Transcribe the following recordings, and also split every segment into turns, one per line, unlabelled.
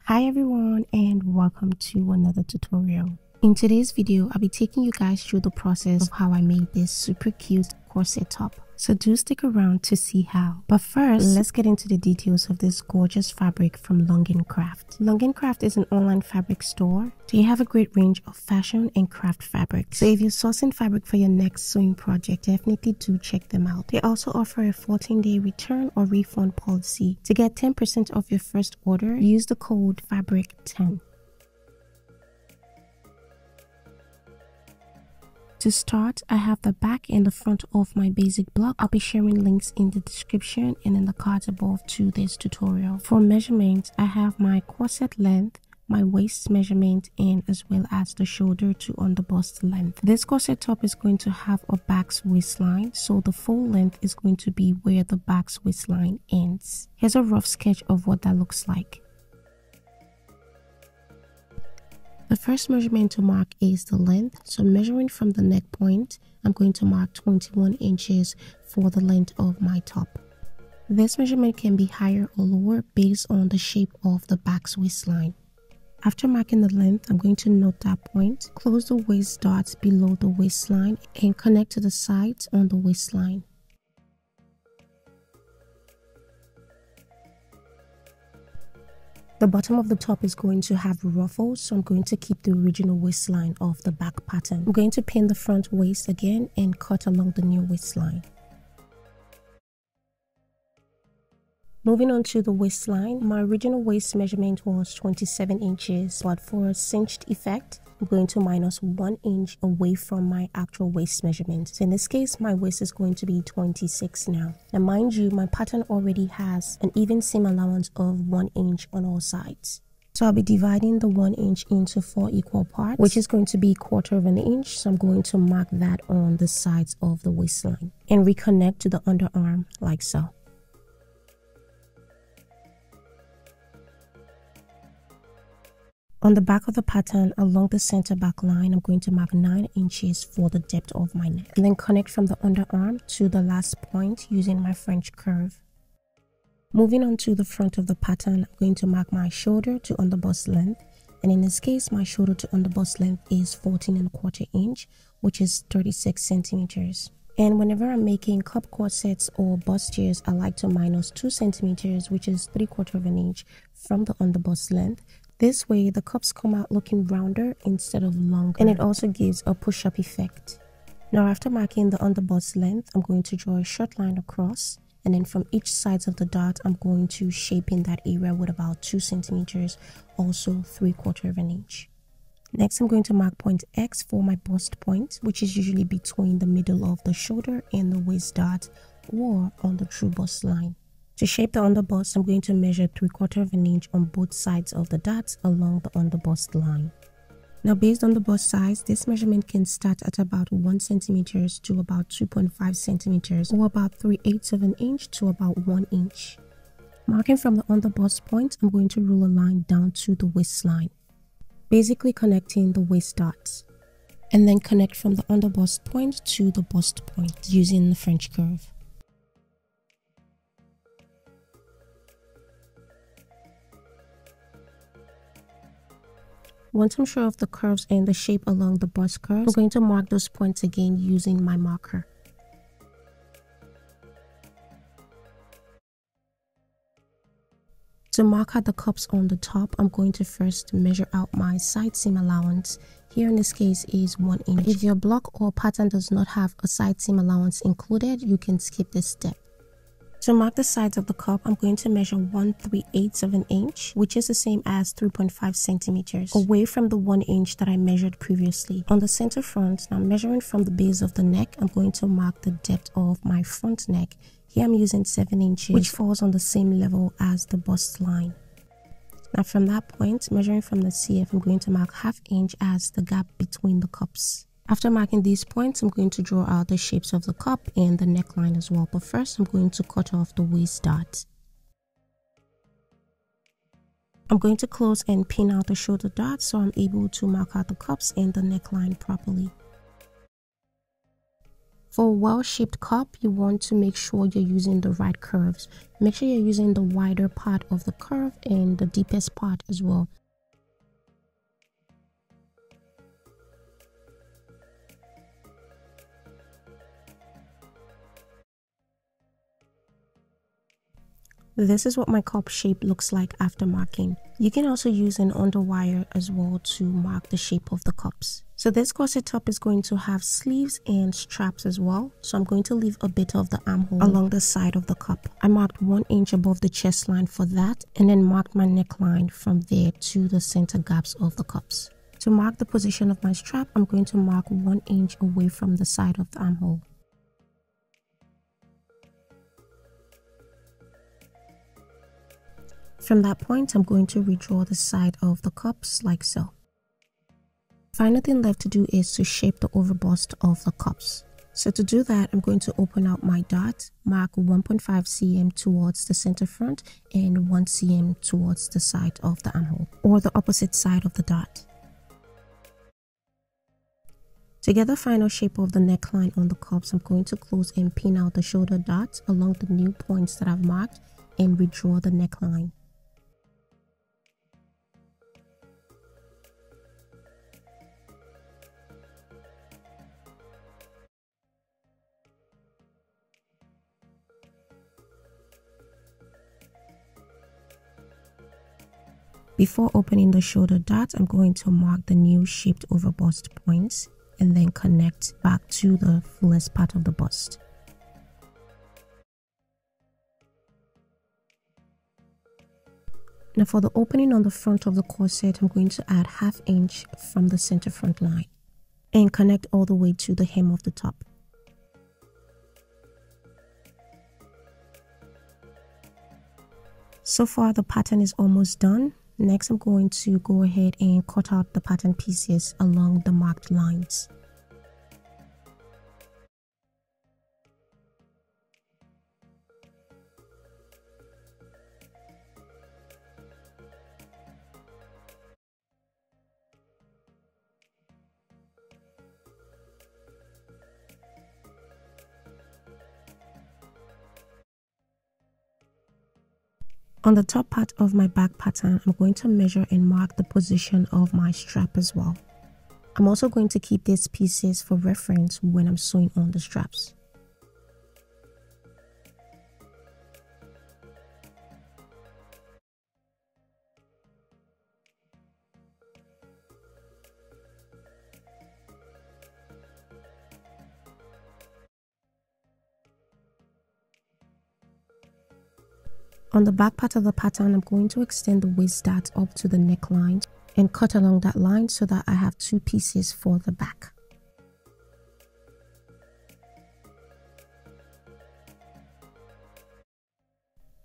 Hi everyone, and welcome to another tutorial. In today's video, I'll be taking you guys through the process of how I made this super cute corset top. So do stick around to see how. But first, let's get into the details of this gorgeous fabric from Craft. Craft is an online fabric store. They have a great range of fashion and craft fabrics. So if you're sourcing fabric for your next sewing project, definitely do check them out. They also offer a 14-day return or refund policy. To get 10% off your first order, use the code FABRIC10. To start, I have the back and the front of my basic block. I'll be sharing links in the description and in the cards above to this tutorial. For measurement, I have my corset length, my waist measurement, and as well as the shoulder to underbust length. This corset top is going to have a back's waistline, so the full length is going to be where the back's waistline ends. Here's a rough sketch of what that looks like. The first measurement to mark is the length. So measuring from the neck point, I'm going to mark 21 inches for the length of my top. This measurement can be higher or lower based on the shape of the back's waistline. After marking the length, I'm going to note that point, close the waist dots below the waistline, and connect to the sides on the waistline. The bottom of the top is going to have ruffles, so I'm going to keep the original waistline of the back pattern. I'm going to pin the front waist again and cut along the new waistline. Moving on to the waistline, my original waist measurement was 27 inches, but for a cinched effect, I'm going to minus 1 inch away from my actual waist measurement. So in this case, my waist is going to be 26 now. Now mind you, my pattern already has an even seam allowance of 1 inch on all sides. So I'll be dividing the 1 inch into 4 equal parts, which is going to be 1/4 of an inch. So I'm going to mark that on the sides of the waistline and reconnect to the underarm like so. On the back of the pattern, along the center back line, I'm going to mark 9 inches for the depth of my neck. And then connect from the underarm to the last point using my French curve. Moving on to the front of the pattern, I'm going to mark my shoulder to underbust length. And in this case, my shoulder to underbust length is 14¼ inch, which is 36 centimeters. And whenever I'm making cup corsets or bustiers, I like to minus 2 centimeters, which is 3/4 of an inch from the underbust length. This way, the cups come out looking rounder instead of longer, and it also gives a push-up effect. Now, after marking the underbust length, I'm going to draw a short line across, and then from each side of the dot, I'm going to shape in that area with about 2 centimeters, also 3/4 of an inch. Next, I'm going to mark point X for my bust point, which is usually between the middle of the shoulder and the waist dot, or on the true bust line. To shape the underbust, I'm going to measure 3/4 of an inch on both sides of the dots along the underbust line. Now, based on the bust size, this measurement can start at about 1 centimeters to about 2.5 centimeters, or about 3/8 of an inch to about 1 inch. Marking from the underbust point, I'm going to rule a line down to the waistline, basically connecting the waist dots, and then connect from the underbust point to the bust point using the French curve. Once I'm sure of the curves and the shape along the bust curves, I'm going to mark those points again using my marker. To mark out the cups on the top, I'm going to first measure out my side seam allowance. Here in this case is 1 inch. If your block or pattern does not have a side seam allowance included, you can skip this step. To mark the sides of the cup, I'm going to measure 1/3/8 of an inch, which is the same as 3.5 centimeters, away from the 1 inch that I measured previously. On the center front, now measuring from the base of the neck, I'm going to mark the depth of my front neck. Here I'm using 7 inches, which falls on the same level as the bust line. Now from that point, measuring from the CF, I'm going to mark 1/2 inch as the gap between the cups. After marking these points, I'm going to draw out the shapes of the cup and the neckline as well. But first, I'm going to cut off the waist dot. I'm going to close and pin out the shoulder dot so I'm able to mark out the cups and the neckline properly. For a well-shaped cup, you want to make sure you're using the right curves. Make sure you're using the wider part of the curve and the deepest part as well. This is what my cup shape looks like after marking. You can also use an underwire as well to mark the shape of the cups. So this corset top is going to have sleeves and straps as well. So I'm going to leave a bit of the armhole along the side of the cup. I marked 1 inch above the chest line for that, and then marked my neckline from there to the center gaps of the cups. To mark the position of my strap, I'm going to mark 1 inch away from the side of the armhole. From that point, I'm going to redraw the side of the cups like so. Final thing left to do is to shape the overbust of the cups. So to do that, I'm going to open out my dot, mark 1.5 cm towards the center front and 1 cm towards the side of the armhole, or the opposite side of the dot. To get the final shape of the neckline on the cups, I'm going to close and pin out the shoulder dots along the new points that I've marked and redraw the neckline. Before opening the shoulder dot, I'm going to mark the new shaped overbust points and then connect back to the fullest part of the bust. Now for the opening on the front of the corset, I'm going to add 1/2 inch from the center front line and connect all the way to the hem of the top. So far the pattern is almost done. Next, I'm going to go ahead and cut out the pattern pieces along the marked lines. On the top part of my back pattern, I'm going to measure and mark the position of my strap as well. I'm also going to keep these pieces for reference when I'm sewing on the straps. On the back part of the pattern, I'm going to extend the waist dart up to the neckline and cut along that line so that I have 2 pieces for the back.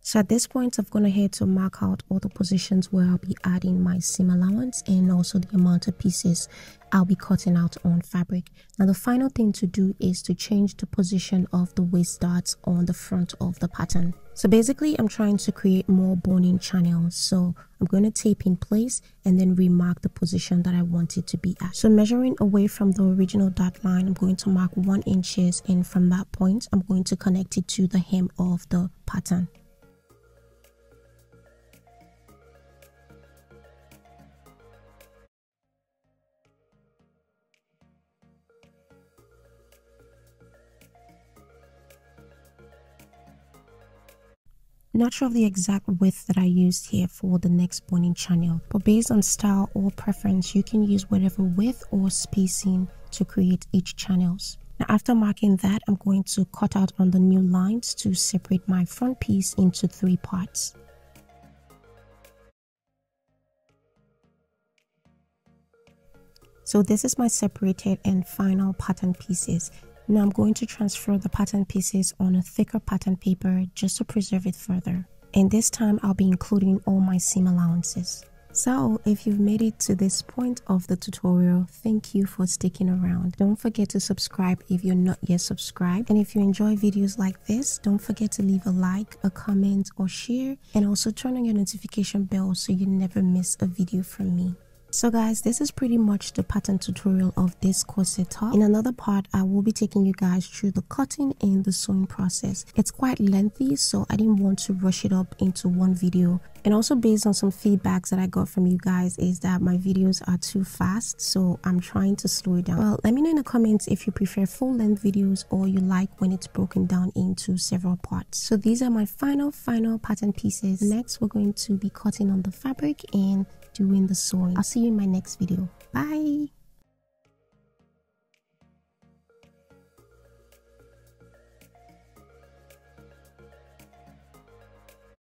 So at this point, I've gone ahead to mark out all the positions where I'll be adding my seam allowance and also the amount of pieces I'll be cutting out on fabric. Now the final thing to do is to change the position of the waist darts on the front of the pattern. So basically, I'm trying to create more boning channels. So I'm going to tape in place and then remark the position that I want it to be at. So measuring away from the original dot line, I'm going to mark 1 inch, and from that point, I'm going to connect it to the hem of the pattern. Not sure of the exact width that I used here for the next boning channel, but based on style or preference, you can use whatever width or spacing to create each channels. Now after marking that, I'm going to cut out on the new lines to separate my front piece into 3 parts. So this is my separated and final pattern pieces. Now I'm going to transfer the pattern pieces on a thicker pattern paper just to preserve it further. And this time I'll be including all my seam allowances. So if you've made it to this point of the tutorial, thank you for sticking around. Don't forget to subscribe if you're not yet subscribed. And if you enjoy videos like this, don't forget to leave a like, a comment, or share. And also turn on your notification bell so you never miss a video from me. So guys, this is pretty much the pattern tutorial of this corset top. In another part, I will be taking you guys through the cutting and the sewing process. It's quite lengthy, so I didn't want to rush it up into one video. And also based on some feedbacks that I got from you guys is that my videos are too fast, so I'm trying to slow it down. Well, let me know in the comments if you prefer full-length videos or you like when it's broken down into several parts. So these are my final pattern pieces. Next, we're going to be cutting on the fabric and doing the sewing. I'll see you in my next video. Bye.